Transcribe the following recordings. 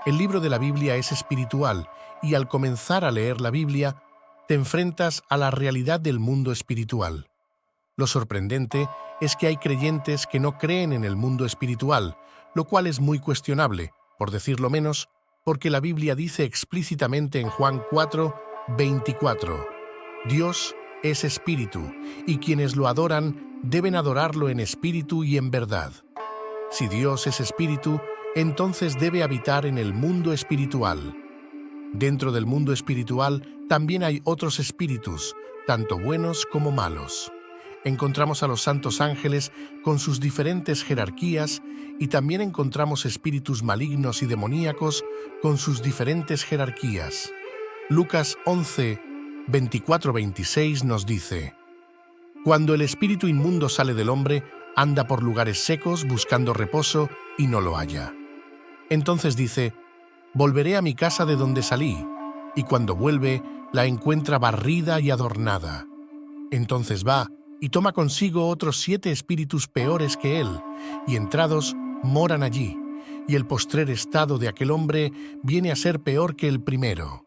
El libro de la Biblia es espiritual y al comenzar a leer la Biblia, te enfrentas a la realidad del mundo espiritual. Lo sorprendente es que hay creyentes que no creen en el mundo espiritual, lo cual es muy cuestionable, por decirlo menos, porque la Biblia dice explícitamente en Juan 4:24, Dios es espíritu, y quienes lo adoran deben adorarlo en espíritu y en verdad. Si Dios es espíritu, entonces debe habitar en el mundo espiritual. Dentro del mundo espiritual también hay otros espíritus, tanto buenos como malos. Encontramos a los santos ángeles con sus diferentes jerarquías y también encontramos espíritus malignos y demoníacos con sus diferentes jerarquías. Lucas 11:24-26 nos dice: Cuando el espíritu inmundo sale del hombre, anda por lugares secos buscando reposo y no lo halla. Entonces dice: Volveré a mi casa de donde salí, y cuando vuelve, la encuentra barrida y adornada. Entonces va y toma consigo otros 7 espíritus peores que él, y entrados moran allí, y el postrer estado de aquel hombre viene a ser peor que el primero.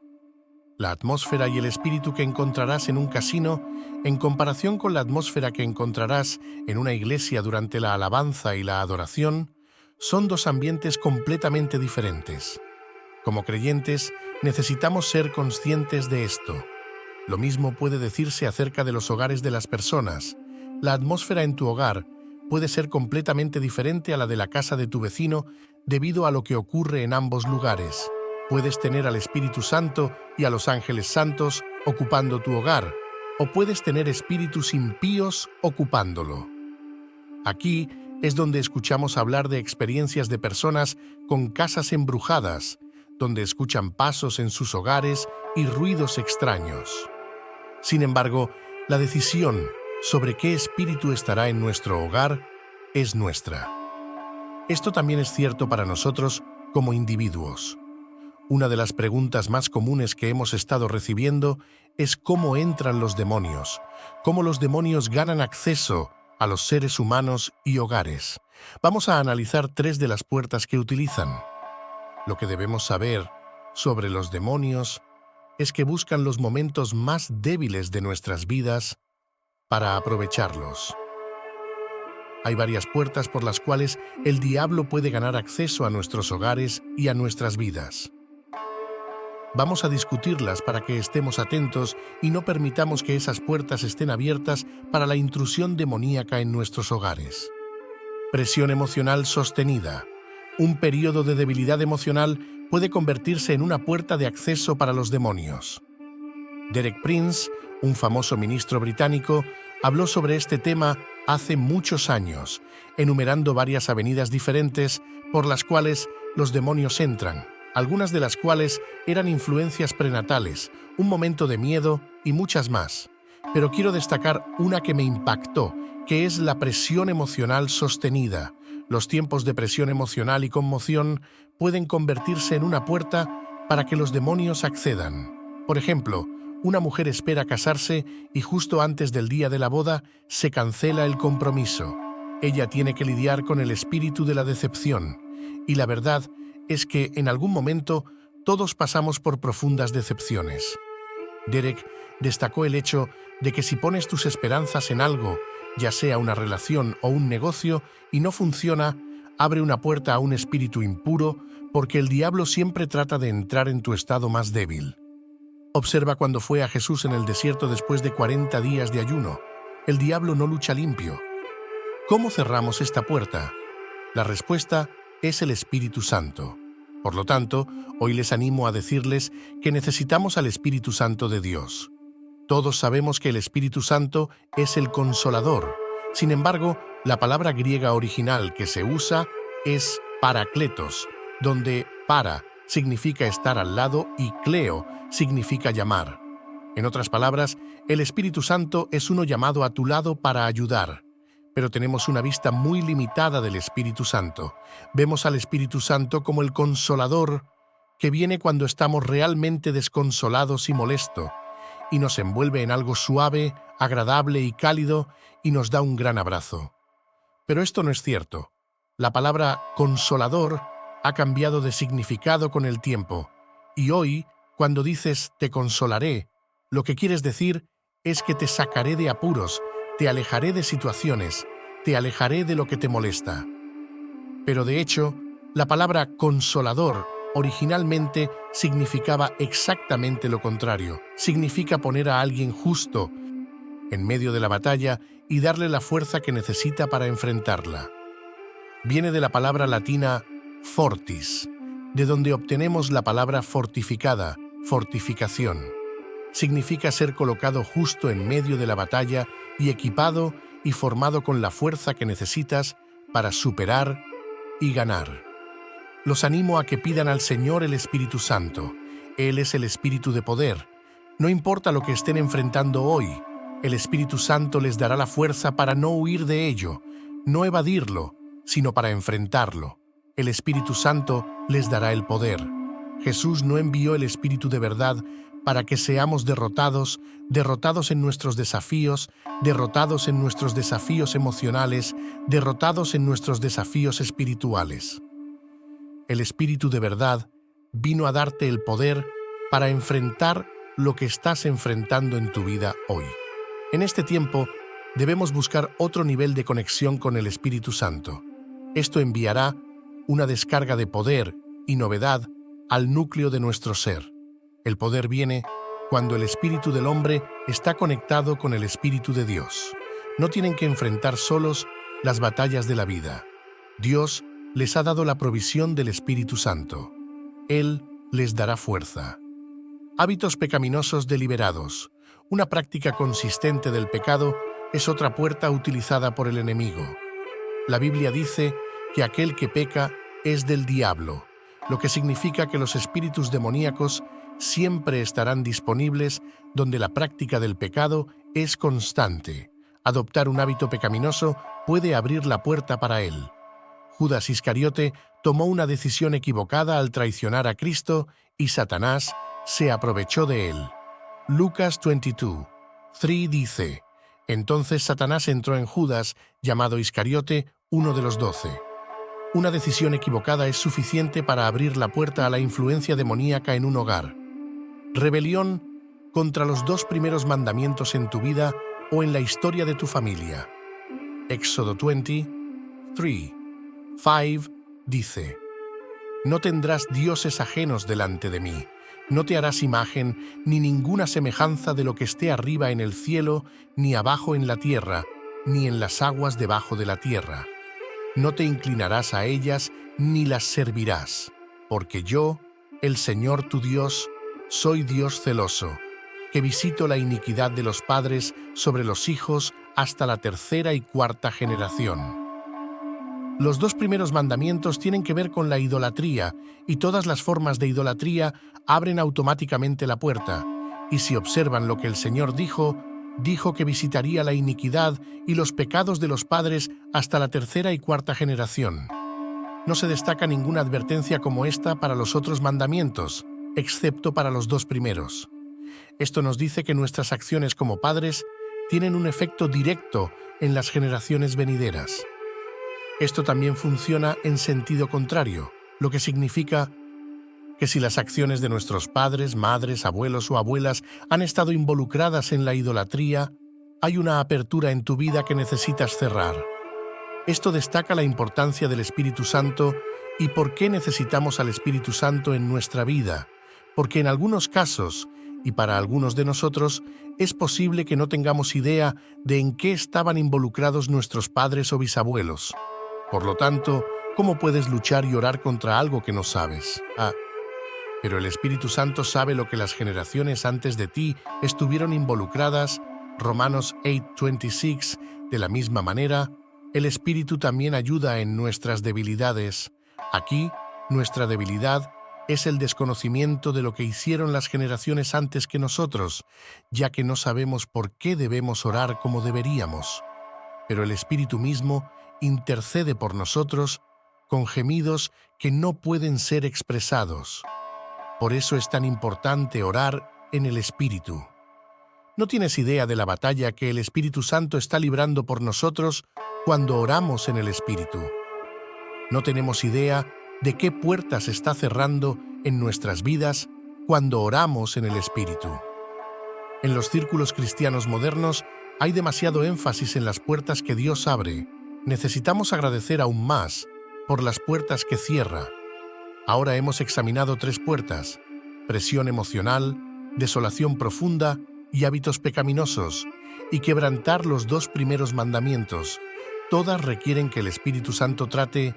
La atmósfera y el espíritu que encontrarás en un casino, en comparación con la atmósfera que encontrarás en una iglesia durante la alabanza y la adoración, son 2 ambientes completamente diferentes. Como creyentes, necesitamos ser conscientes de esto. Lo mismo puede decirse acerca de los hogares de las personas. La atmósfera en tu hogar puede ser completamente diferente a la de la casa de tu vecino debido a lo que ocurre en ambos lugares. Puedes tener al Espíritu Santo y a los ángeles santos ocupando tu hogar, o puedes tener espíritus impíos ocupándolo. Aquí es donde escuchamos hablar de experiencias de personas con casas embrujadas, donde escuchan pasos en sus hogares y ruidos extraños. Sin embargo, la decisión sobre qué espíritu estará en nuestro hogar es nuestra. Esto también es cierto para nosotros como individuos. Una de las preguntas más comunes que hemos estado recibiendo es cómo entran los demonios, cómo los demonios ganan acceso a los seres humanos y hogares. Vamos a analizar 3 de las puertas que utilizan. Lo que debemos saber sobre los demonios es que buscan los momentos más débiles de nuestras vidas para aprovecharlos. Hay varias puertas por las cuales el diablo puede ganar acceso a nuestros hogares y a nuestras vidas. Vamos a discutirlas para que estemos atentos y no permitamos que esas puertas estén abiertas para la intrusión demoníaca en nuestros hogares. Presión emocional sostenida. Un periodo de debilidad emocional puede convertirse en una puerta de acceso para los demonios. Derek Prince, un famoso ministro británico, habló sobre este tema hace muchos años, enumerando varias avenidas diferentes por las cuales los demonios entran, algunas de las cuales eran influencias prenatales, un momento de miedo y muchas más. Pero quiero destacar una que me impactó, que es la presión emocional sostenida. Los tiempos de presión emocional y conmoción pueden convertirse en una puerta para que los demonios accedan. Por ejemplo, una mujer espera casarse y justo antes del día de la boda se cancela el compromiso. Ella tiene que lidiar con el espíritu de la decepción. Y la verdad es que en algún momento todos pasamos por profundas decepciones. Derek destacó el hecho de que si pones tus esperanzas en algo, ya sea una relación o un negocio, y no funciona, abre una puerta a un espíritu impuro, porque el diablo siempre trata de entrar en tu estado más débil. Observa cuando fue a Jesús en el desierto después de 40 días de ayuno. El diablo no lucha limpio. ¿Cómo cerramos esta puerta? La respuesta es el Espíritu Santo. Por lo tanto, hoy les animo a decirles que necesitamos al Espíritu Santo de Dios. Todos sabemos que el Espíritu Santo es el Consolador. Sin embargo, la palabra griega original que se usa es parakletos, donde para significa estar al lado y kleo significa llamar. En otras palabras, el Espíritu Santo es uno llamado a tu lado para ayudar. Pero tenemos una vista muy limitada del Espíritu Santo. Vemos al Espíritu Santo como el Consolador que viene cuando estamos realmente desconsolados y molestos, y nos envuelve en algo suave, agradable y cálido, y nos da un gran abrazo. Pero esto no es cierto. La palabra consolador Ha cambiado de significado con el tiempo, y hoy, cuando dices «te consolaré», lo que quieres decir es que te sacaré de apuros, te alejaré de situaciones, te alejaré de lo que te molesta. Pero de hecho, la palabra consolador originalmente significaba exactamente lo contrario. Significa poner a alguien justo en medio de la batalla y darle la fuerza que necesita para enfrentarla. Viene de la palabra latina fortis, de donde obtenemos la palabra fortificada, fortificación. Significa ser colocado justo en medio de la batalla y equipado y formado con la fuerza que necesitas para superar y ganar. Los animo a que pidan al Señor el Espíritu Santo. Él es el Espíritu de poder. No importa lo que estén enfrentando hoy, el Espíritu Santo les dará la fuerza para no huir de ello, no evadirlo, sino para enfrentarlo. El Espíritu Santo les dará el poder. Jesús no envió el Espíritu de verdad para que seamos derrotados en nuestros desafíos, derrotados en nuestros desafíos emocionales, derrotados en nuestros desafíos espirituales. El Espíritu de verdad vino a darte el poder para enfrentar lo que estás enfrentando en tu vida hoy. En este tiempo, debemos buscar otro nivel de conexión con el Espíritu Santo. Esto enviará una descarga de poder y novedad al núcleo de nuestro ser. El poder viene cuando el espíritu del hombre está conectado con el Espíritu de Dios. No tienen que enfrentar solos las batallas de la vida. Dios les ha dado la provisión del Espíritu Santo. Él les dará fuerza. Hábitos pecaminosos deliberados. Una práctica consistente del pecado es otra puerta utilizada por el enemigo. La Biblia dice que aquel que peca es del diablo, lo que significa que los espíritus demoníacos siempre estarán disponibles donde la práctica del pecado es constante. Adoptar un hábito pecaminoso puede abrir la puerta para él. Judas Iscariote tomó una decisión equivocada al traicionar a Cristo y Satanás se aprovechó de él. Lucas 22:3 dice: Entonces Satanás entró en Judas, llamado Iscariote, uno de los 12. Una decisión equivocada es suficiente para abrir la puerta a la influencia demoníaca en un hogar. Rebelión contra los 2 primeros mandamientos en tu vida o en la historia de tu familia. Éxodo 23:5 dice: No tendrás dioses ajenos delante de mí. No te harás imagen ni ninguna semejanza de lo que esté arriba en el cielo, ni abajo en la tierra, ni en las aguas debajo de la tierra. No te inclinarás a ellas ni las servirás, porque yo, el Señor tu Dios, soy Dios celoso, que visito la iniquidad de los padres sobre los hijos hasta la 3ª y 4ª generación. Los 2 primeros mandamientos tienen que ver con la idolatría, y todas las formas de idolatría abren automáticamente la puerta. Y si observan lo que el Señor dijo que visitaría la iniquidad y los pecados de los padres hasta la 3ª y 4ª generación. No se destaca ninguna advertencia como esta para los otros mandamientos, excepto para los 2 primeros. Esto nos dice que nuestras acciones como padres tienen un efecto directo en las generaciones venideras. Esto también funciona en sentido contrario, lo que significa que si las acciones de nuestros padres, madres, abuelos o abuelas han estado involucradas en la idolatría, hay una apertura en tu vida que necesitas cerrar. Esto destaca la importancia del Espíritu Santo y por qué necesitamos al Espíritu Santo en nuestra vida, porque en algunos casos, y para algunos de nosotros, es posible que no tengamos idea de en qué estaban involucrados nuestros padres o bisabuelos. Por lo tanto, ¿cómo puedes luchar y orar contra algo que no sabes? Pero el Espíritu Santo sabe lo que las generaciones antes de ti estuvieron involucradas. Romanos 8:26. De la misma manera, el Espíritu también ayuda en nuestras debilidades. Aquí, nuestra debilidad es el desconocimiento de lo que hicieron las generaciones antes que nosotros, ya que no sabemos por qué debemos orar como deberíamos. Pero el Espíritu mismo intercede por nosotros con gemidos que no pueden ser expresados. Por eso es tan importante orar en el Espíritu. No tienes idea de la batalla que el Espíritu Santo está librando por nosotros cuando oramos en el Espíritu. No tenemos idea de qué puertas está cerrando en nuestras vidas cuando oramos en el Espíritu. En los círculos cristianos modernos hay demasiado énfasis en las puertas que Dios abre. Necesitamos agradecer aún más por las puertas que cierra. Ahora hemos examinado 3 puertas: presión emocional, desolación profunda y hábitos pecaminosos, y quebrantar los 2 primeros mandamientos. Todas requieren que el Espíritu Santo trate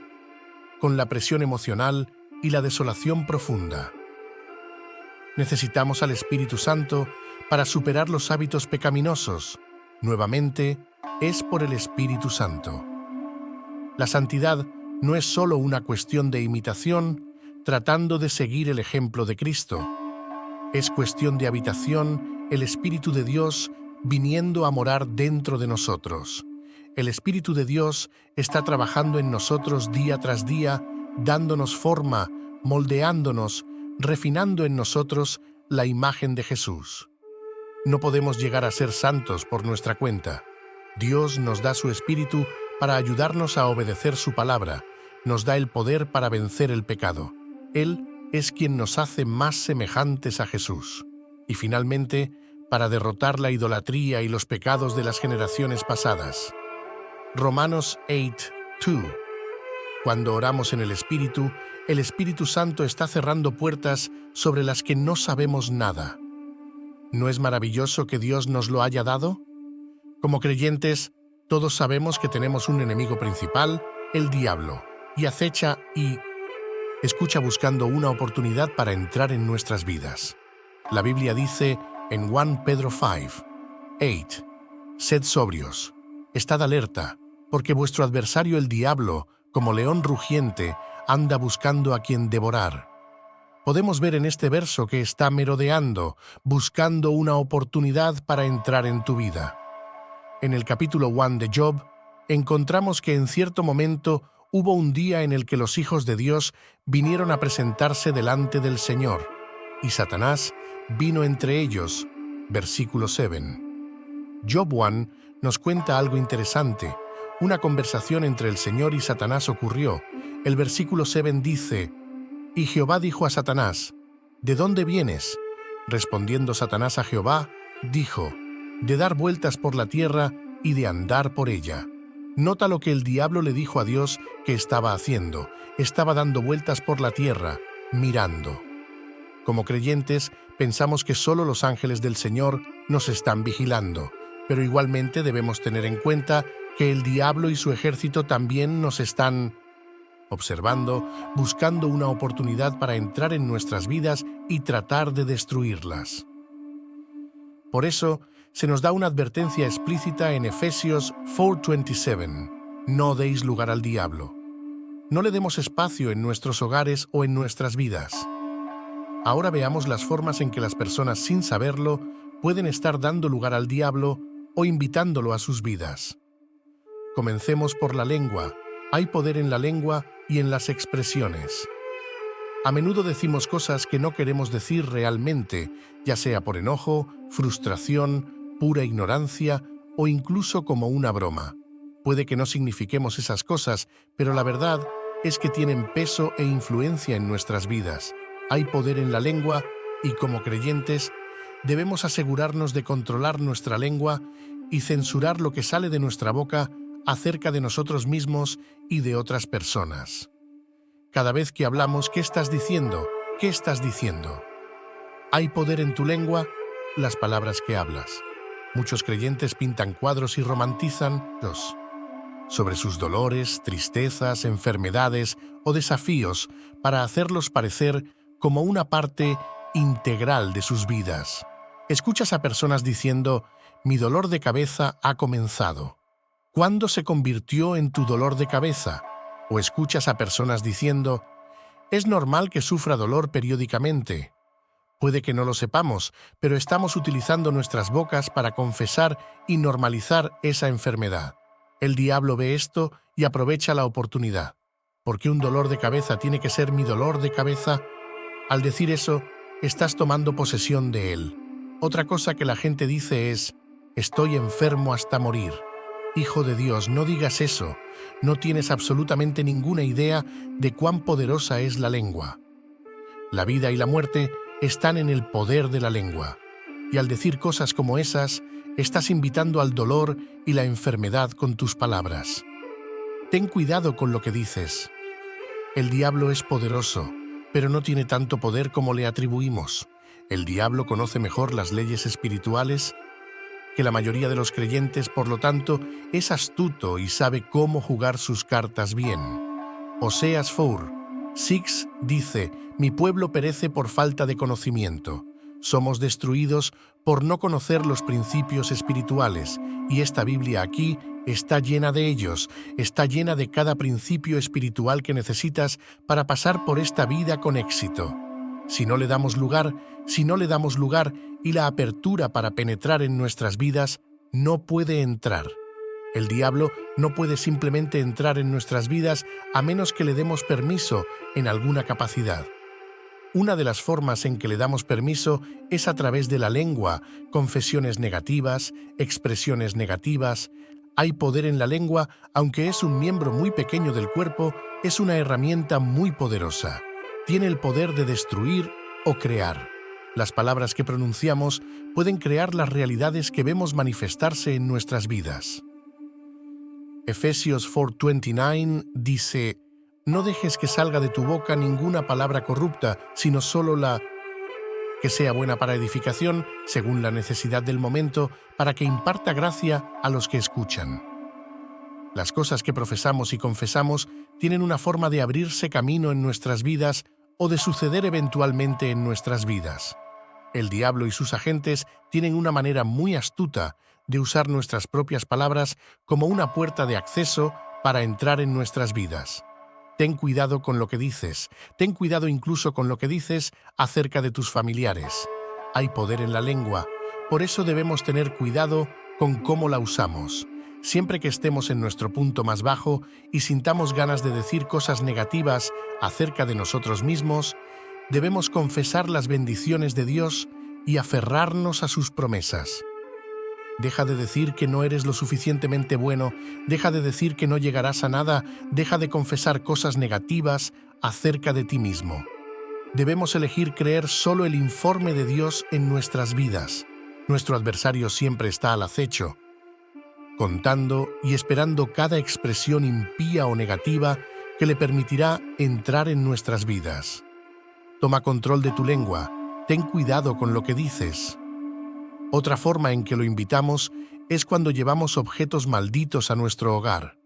con la presión emocional y la desolación profunda. Necesitamos al Espíritu Santo para superar los hábitos pecaminosos. Nuevamente, es por el Espíritu Santo. La santidad no es solo una cuestión de imitación, tratando de seguir el ejemplo de Cristo. Es cuestión de habitación, el Espíritu de Dios viniendo a morar dentro de nosotros. El Espíritu de Dios está trabajando en nosotros día tras día, dándonos forma, moldeándonos, refinando en nosotros la imagen de Jesús. No podemos llegar a ser santos por nuestra cuenta. Dios nos da su Espíritu para ayudarnos a obedecer su palabra, nos da el poder para vencer el pecado. Él es quien nos hace más semejantes a Jesús. Y finalmente, para derrotar la idolatría y los pecados de las generaciones pasadas. Romanos 8:2. Cuando oramos en el Espíritu Santo está cerrando puertas sobre las que no sabemos nada. ¿No es maravilloso que Dios nos lo haya dado? Como creyentes, todos sabemos que tenemos un enemigo principal, el diablo, y acecha y escucha buscando una oportunidad para entrar en nuestras vidas. La Biblia dice en 1 Pedro 5:8, sed sobrios, estad alerta, porque vuestro adversario el diablo, como león rugiente, anda buscando a quien devorar. Podemos ver en este verso que está merodeando, buscando una oportunidad para entrar en tu vida. En el capítulo 1 de Job, encontramos que en cierto momento hubo un día en el que los hijos de Dios vinieron a presentarse delante del Señor, y Satanás vino entre ellos. Versículo 7. Job 1 nos cuenta algo interesante. Una conversación entre el Señor y Satanás ocurrió. El versículo 7 dice: y Jehová dijo a Satanás, ¿de dónde vienes? Respondiendo Satanás a Jehová, dijo, de dar vueltas por la tierra y de andar por ella. Nota lo que el diablo le dijo a Dios que estaba haciendo. Estaba dando vueltas por la tierra, mirando. Como creyentes, pensamos que solo los ángeles del Señor nos están vigilando, pero igualmente debemos tener en cuenta que el diablo y su ejército también nos están observando, buscando una oportunidad para entrar en nuestras vidas y tratar de destruirlas. Por eso, se nos da una advertencia explícita en Efesios 4:27. No deis lugar al diablo. No le demos espacio en nuestros hogares o en nuestras vidas. Ahora veamos las formas en que las personas, sin saberlo, pueden estar dando lugar al diablo o invitándolo a sus vidas. Comencemos por la lengua. Hay poder en la lengua y en las expresiones. A menudo decimos cosas que no queremos decir realmente, ya sea por enojo, frustración, pura ignorancia o incluso como una broma. Puede que no signifiquemos esas cosas, pero la verdad es que tienen peso e influencia en nuestras vidas. Hay poder en la lengua y como creyentes debemos asegurarnos de controlar nuestra lengua y censurar lo que sale de nuestra boca acerca de nosotros mismos y de otras personas. Cada vez que hablamos, ¿qué estás diciendo? ¿Qué estás diciendo? ¿Hay poder en tu lengua? Las palabras que hablas. Muchos creyentes pintan cuadros y romantizan sobre sus dolores, tristezas, enfermedades o desafíos para hacerlos parecer como una parte integral de sus vidas. Escuchas a personas diciendo, mi dolor de cabeza ha comenzado. ¿Cuándo se convirtió en tu dolor de cabeza? O escuchas a personas diciendo, es normal que sufra dolor periódicamente. Puede que no lo sepamos, pero estamos utilizando nuestras bocas para confesar y normalizar esa enfermedad. El diablo ve esto y aprovecha la oportunidad. ¿Por qué un dolor de cabeza tiene que ser mi dolor de cabeza? Al decir eso, estás tomando posesión de él. Otra cosa que la gente dice es, estoy enfermo hasta morir. Hijo de Dios, no digas eso. No tienes absolutamente ninguna idea de cuán poderosa es la lengua. La vida y la muerte están en el poder de la lengua. Y al decir cosas como esas, estás invitando al dolor y la enfermedad con tus palabras. Ten cuidado con lo que dices. El diablo es poderoso, pero no tiene tanto poder como le atribuimos. El diablo conoce mejor las leyes espirituales que la mayoría de los creyentes, por lo tanto, es astuto y sabe cómo jugar sus cartas bien. Oseas 4:6 dice: «Mi pueblo perece por falta de conocimiento. Somos destruidos por no conocer los principios espirituales, y esta Biblia aquí está llena de ellos, está llena de cada principio espiritual que necesitas para pasar por esta vida con éxito. Si no le damos lugar y la apertura para penetrar en nuestras vidas, no puede entrar. El diablo no puede simplemente entrar en nuestras vidas a menos que le demos permiso en alguna capacidad. Una de las formas en que le damos permiso es a través de la lengua, confesiones negativas, expresiones negativas. Hay poder en la lengua, aunque es un miembro muy pequeño del cuerpo, es una herramienta muy poderosa. Tiene el poder de destruir o crear. Las palabras que pronunciamos pueden crear las realidades que vemos manifestarse en nuestras vidas. Efesios 4:29 dice: «No dejes que salga de tu boca ninguna palabra corrupta, sino solo la que sea buena para edificación, según la necesidad del momento, para que imparta gracia a los que escuchan». Las cosas que profesamos y confesamos tienen una forma de abrirse camino en nuestras vidas o de suceder eventualmente en nuestras vidas. El diablo y sus agentes tienen una manera muy astuta de usar nuestras propias palabras como una puerta de acceso para entrar en nuestras vidas. Ten cuidado con lo que dices. Ten cuidado incluso con lo que dices acerca de tus familiares. Hay poder en la lengua. Por eso debemos tener cuidado con cómo la usamos. Siempre que estemos en nuestro punto más bajo y sintamos ganas de decir cosas negativas acerca de nosotros mismos, debemos confesar las bendiciones de Dios y aferrarnos a sus promesas. Deja de decir que no eres lo suficientemente bueno, deja de decir que no llegarás a nada, deja de confesar cosas negativas acerca de ti mismo. Debemos elegir creer solo el informe de Dios en nuestras vidas. Nuestro adversario siempre está al acecho, contando y esperando cada expresión impía o negativa que le permitirá entrar en nuestras vidas. Toma control de tu lengua, ten cuidado con lo que dices. Otra forma en que lo invitamos es cuando llevamos objetos malditos a nuestro hogar.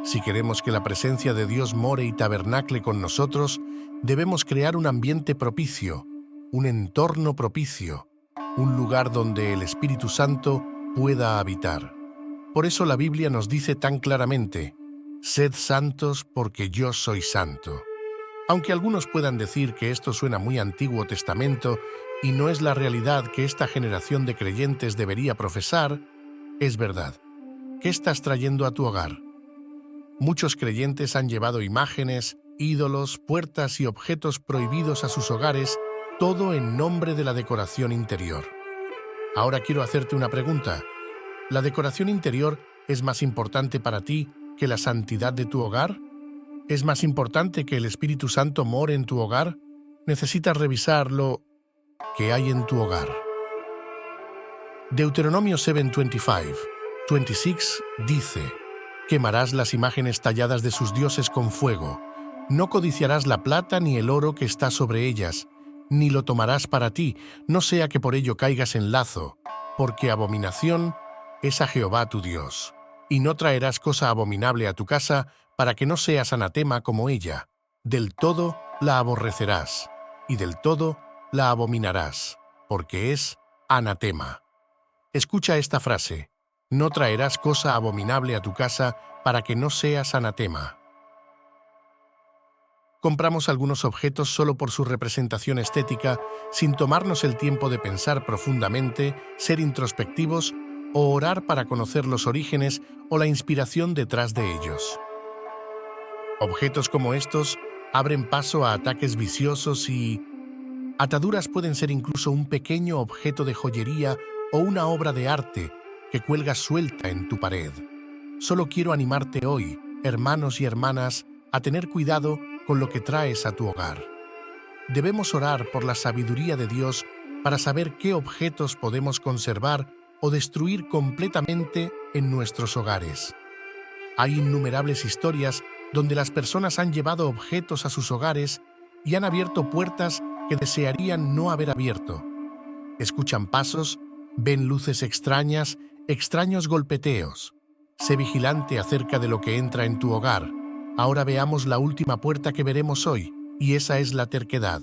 Si queremos que la presencia de Dios more y tabernacle con nosotros, debemos crear un ambiente propicio, un entorno propicio, un lugar donde el Espíritu Santo pueda habitar. Por eso la Biblia nos dice tan claramente: «Sed santos porque yo soy santo». Aunque algunos puedan decir que esto suena muy Antiguo Testamento y no es la realidad que esta generación de creyentes debería profesar, es verdad. ¿Qué estás trayendo a tu hogar? Muchos creyentes han llevado imágenes, ídolos, puertas y objetos prohibidos a sus hogares, todo en nombre de la decoración interior. Ahora quiero hacerte una pregunta. ¿La decoración interior es más importante para ti que la santidad de tu hogar? ¿Es más importante que el Espíritu Santo more en tu hogar? Necesitas revisar lo que hay en tu hogar. Deuteronomio 7:26 dice: «Quemarás las imágenes talladas de sus dioses con fuego. No codiciarás la plata ni el oro que está sobre ellas, ni lo tomarás para ti, no sea que por ello caigas en lazo, porque abominación es a Jehová tu Dios. Y no traerás cosa abominable a tu casa, para que no seas anatema como ella. Del todo la aborrecerás, y del todo la abominarás, porque es anatema». Escucha esta frase: «No traerás cosa abominable a tu casa, para que no seas anatema». Compramos algunos objetos solo por su representación estética, sin tomarnos el tiempo de pensar profundamente, ser introspectivos o orar para conocer los orígenes o la inspiración detrás de ellos. Objetos como estos abren paso a ataques viciosos y ataduras. Pueden ser incluso un pequeño objeto de joyería o una obra de arte que cuelga suelta en tu pared. Solo quiero animarte hoy, hermanos y hermanas, a tener cuidado con lo que traes a tu hogar. Debemos orar por la sabiduría de Dios para saber qué objetos podemos conservar o destruir completamente en nuestros hogares. Hay innumerables historias donde las personas han llevado objetos a sus hogares y han abierto puertas que desearían no haber abierto. Escuchan pasos, ven luces extrañas, extraños golpeteos. Sé vigilante acerca de lo que entra en tu hogar. Ahora veamos la última puerta que veremos hoy, y esa es la terquedad.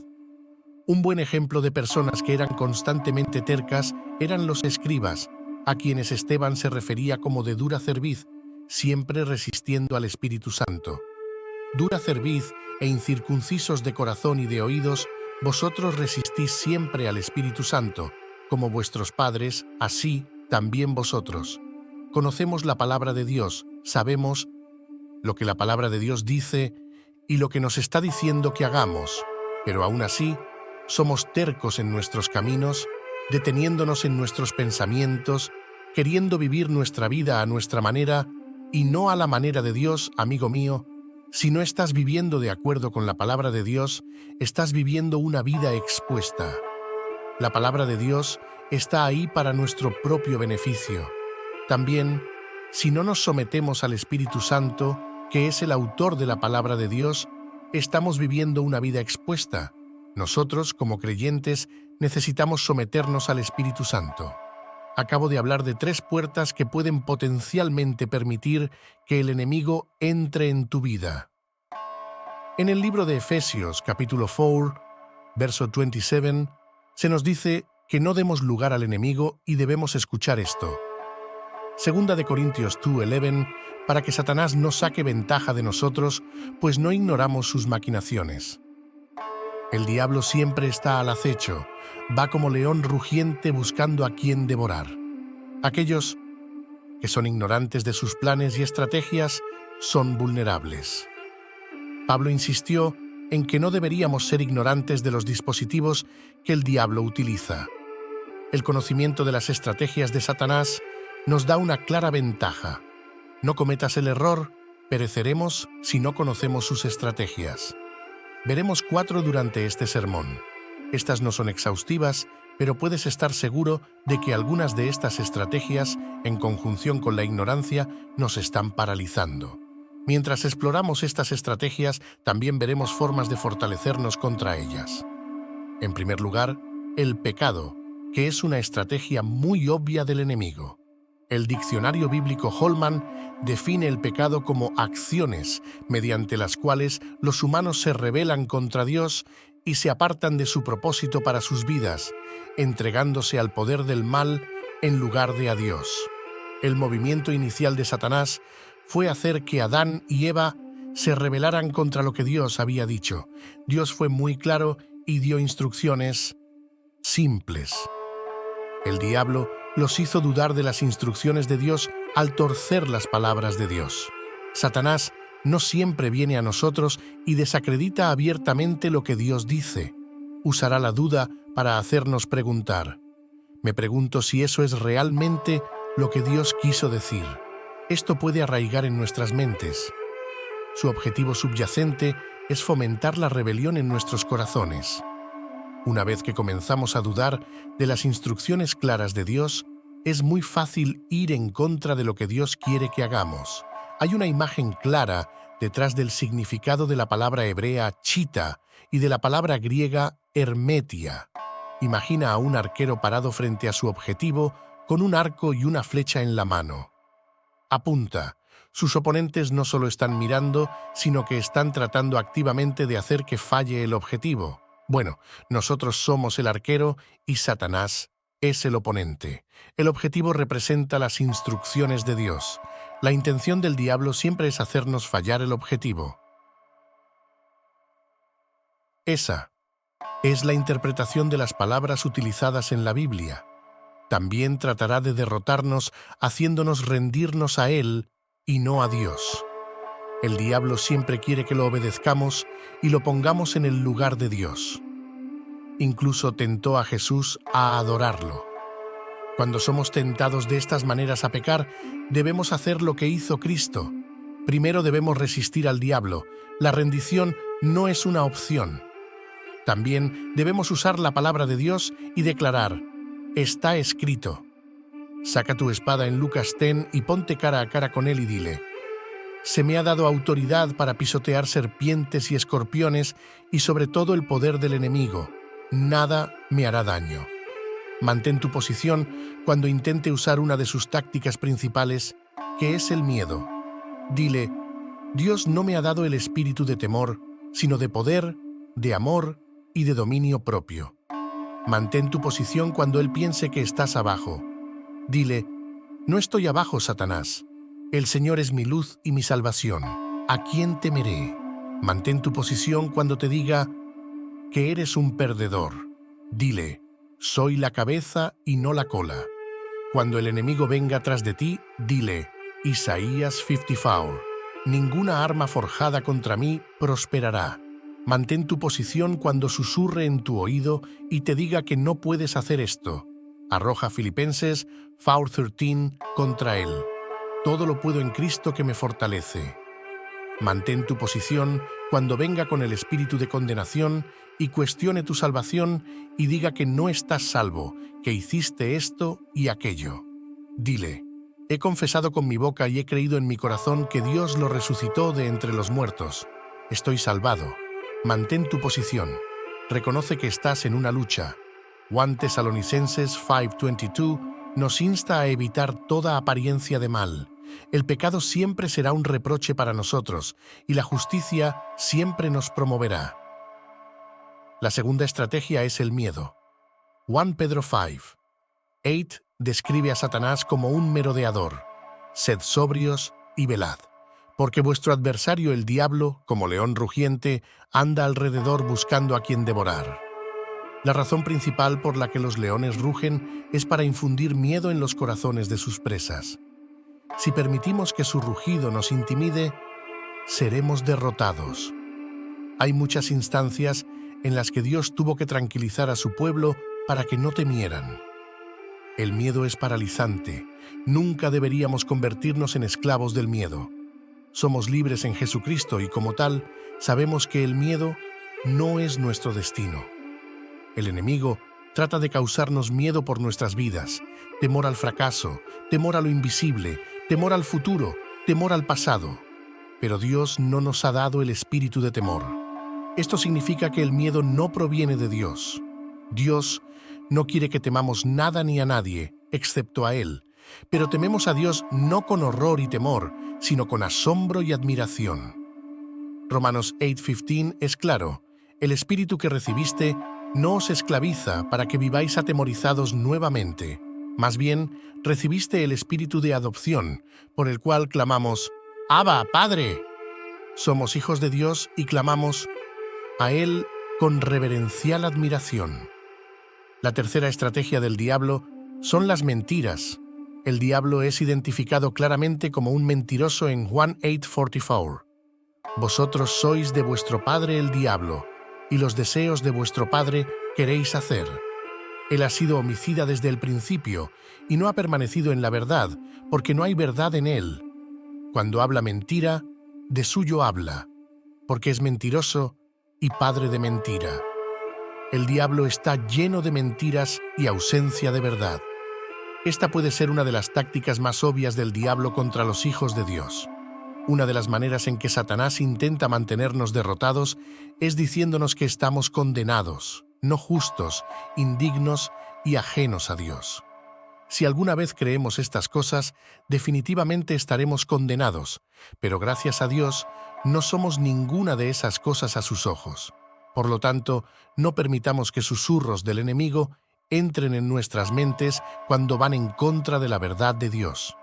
Un buen ejemplo de personas que eran constantemente tercas eran los escribas, a quienes Esteban se refería como de dura cerviz, siempre resistiendo al Espíritu Santo. Dura cerviz e incircuncisos de corazón y de oídos, vosotros resistís siempre al Espíritu Santo, como vuestros padres, así también vosotros. Conocemos la palabra de Dios, sabemos lo que la palabra de Dios dice y lo que nos está diciendo que hagamos, pero aún así somos tercos en nuestros caminos, deteniéndonos en nuestros pensamientos, queriendo vivir nuestra vida a nuestra manera y no a la manera de Dios, amigo mío. Si no estás viviendo de acuerdo con la palabra de Dios, estás viviendo una vida expuesta. La palabra de Dios está ahí para nuestro propio beneficio. También, si no nos sometemos al Espíritu Santo, que es el autor de la palabra de Dios, estamos viviendo una vida expuesta. Nosotros, como creyentes, necesitamos someternos al Espíritu Santo. Acabo de hablar de 3 puertas que pueden potencialmente permitir que el enemigo entre en tu vida. En el libro de Efesios, capítulo 4, verso 27, se nos dice que no demos lugar al enemigo y debemos escuchar esto. Segunda de Corintios 2:11, para que Satanás no saque ventaja de nosotros, pues no ignoramos sus maquinaciones. El diablo siempre está al acecho, va como león rugiente buscando a quien devorar. Aquellos que son ignorantes de sus planes y estrategias son vulnerables. Pablo insistió en que no deberíamos ser ignorantes de los dispositivos que el diablo utiliza. El conocimiento de las estrategias de Satanás nos da una clara ventaja. No cometas el error, pereceremos si no conocemos sus estrategias. Veremos 4 durante este sermón. Estas no son exhaustivas, pero puedes estar seguro de que algunas de estas estrategias, en conjunción con la ignorancia, nos están paralizando. Mientras exploramos estas estrategias, también veremos formas de fortalecernos contra ellas. En primer lugar, el pecado, que es una estrategia muy obvia del enemigo. El diccionario bíblico Holman define el pecado como acciones mediante las cuales los humanos se rebelan contra Dios y se apartan de su propósito para sus vidas, entregándose al poder del mal en lugar de a Dios. El movimiento inicial de Satanás fue hacer que Adán y Eva se rebelaran contra lo que Dios había dicho. Dios fue muy claro y dio instrucciones simples. El diablo los hizo dudar de las instrucciones de Dios al torcer las palabras de Dios. Satanás no siempre viene a nosotros y desacredita abiertamente lo que Dios dice. Usará la duda para hacernos preguntar. Me pregunto si eso es realmente lo que Dios quiso decir. Esto puede arraigar en nuestras mentes. Su objetivo subyacente es fomentar la rebelión en nuestros corazones. Una vez que comenzamos a dudar de las instrucciones claras de Dios, es muy fácil ir en contra de lo que Dios quiere que hagamos. Hay una imagen clara detrás del significado de la palabra hebrea chita y de la palabra griega hermetia. Imagina a un arquero parado frente a su objetivo con un arco y una flecha en la mano. Apunta. Sus oponentes no solo están mirando, sino que están tratando activamente de hacer que falle el objetivo. Bueno, nosotros somos el arquero y Satanás es el oponente. El objetivo representa las instrucciones de Dios. La intención del diablo siempre es hacernos fallar el objetivo. Esa es la interpretación de las palabras utilizadas en la Biblia. También tratará de derrotarnos haciéndonos rendirnos a Él y no a Dios. El diablo siempre quiere que lo obedezcamos y lo pongamos en el lugar de Dios. Incluso tentó a Jesús a adorarlo. Cuando somos tentados de estas maneras a pecar, debemos hacer lo que hizo Cristo. Primero debemos resistir al diablo. La rendición no es una opción. También debemos usar la palabra de Dios y declarar: está escrito. Saca tu espada en Lucas 10 y ponte cara a cara con él y dile: se me ha dado autoridad para pisotear serpientes y escorpiones y sobre todo el poder del enemigo. Nada me hará daño. Mantén tu posición cuando intente usar una de sus tácticas principales, que es el miedo. Dile: Dios no me ha dado el espíritu de temor, sino de poder, de amor y de dominio propio. Mantén tu posición cuando él piense que estás abajo. Dile: no estoy abajo, Satanás. El Señor es mi luz y mi salvación. ¿A quién temeré? Mantén tu posición cuando te diga que eres un perdedor. Dile: soy la cabeza y no la cola. Cuando el enemigo venga tras de ti, dile: Isaías 54. Ninguna arma forjada contra mí prosperará. Mantén tu posición cuando susurre en tu oído y te diga que no puedes hacer esto. Arroja Filipenses 4:13 contra él. Todo lo puedo en Cristo que me fortalece. Mantén tu posición cuando venga con el espíritu de condenación y cuestione tu salvación y diga que no estás salvo, que hiciste esto y aquello. Dile: he confesado con mi boca y he creído en mi corazón que Dios lo resucitó de entre los muertos. Estoy salvado. Mantén tu posición. Reconoce que estás en una lucha. 1 Tesalonicenses 5:22 nos insta a evitar toda apariencia de mal. El pecado siempre será un reproche para nosotros y la justicia siempre nos promoverá. La segunda estrategia es el miedo. 1 Pedro 5:8 describe a Satanás como un merodeador. Sed sobrios y velad, porque vuestro adversario el diablo, como león rugiente, anda alrededor buscando a quien devorar. La razón principal por la que los leones rugen es para infundir miedo en los corazones de sus presas. Si permitimos que su rugido nos intimide, seremos derrotados. Hay muchas instancias en las que Dios tuvo que tranquilizar a su pueblo para que no temieran. El miedo es paralizante. Nunca deberíamos convertirnos en esclavos del miedo. Somos libres en Jesucristo y, como tal, sabemos que el miedo no es nuestro destino. El enemigo trata de causarnos miedo por nuestras vidas, temor al fracaso, temor a lo invisible, temor al futuro, temor al pasado. Pero Dios no nos ha dado el espíritu de temor. Esto significa que el miedo no proviene de Dios. Dios no quiere que temamos nada ni a nadie, excepto a Él, pero tememos a Dios no con horror y temor, sino con asombro y admiración. Romanos 8:15 es claro: el espíritu que recibiste no os esclaviza para que viváis atemorizados nuevamente. Más bien, recibiste el espíritu de adopción, por el cual clamamos: ¡Abba, Padre! Somos hijos de Dios y clamamos a Él con reverencial admiración. La tercera estrategia del diablo son las mentiras. El diablo es identificado claramente como un mentiroso en Juan 8:44. Vosotros sois de vuestro padre el diablo, y los deseos de vuestro padre queréis hacer. Él ha sido homicida desde el principio y no ha permanecido en la verdad, porque no hay verdad en él. Cuando habla mentira, de suyo habla, porque es mentiroso y padre de mentira. El diablo está lleno de mentiras y ausencia de verdad. Esta puede ser una de las tácticas más obvias del diablo contra los hijos de Dios. Una de las maneras en que Satanás intenta mantenernos derrotados es diciéndonos que estamos condenados, no justos, indignos y ajenos a Dios. Si alguna vez creemos estas cosas, definitivamente estaremos condenados, pero gracias a Dios no somos ninguna de esas cosas a sus ojos. Por lo tanto, no permitamos que susurros del enemigo entren en nuestras mentes cuando van en contra de la verdad de Dios.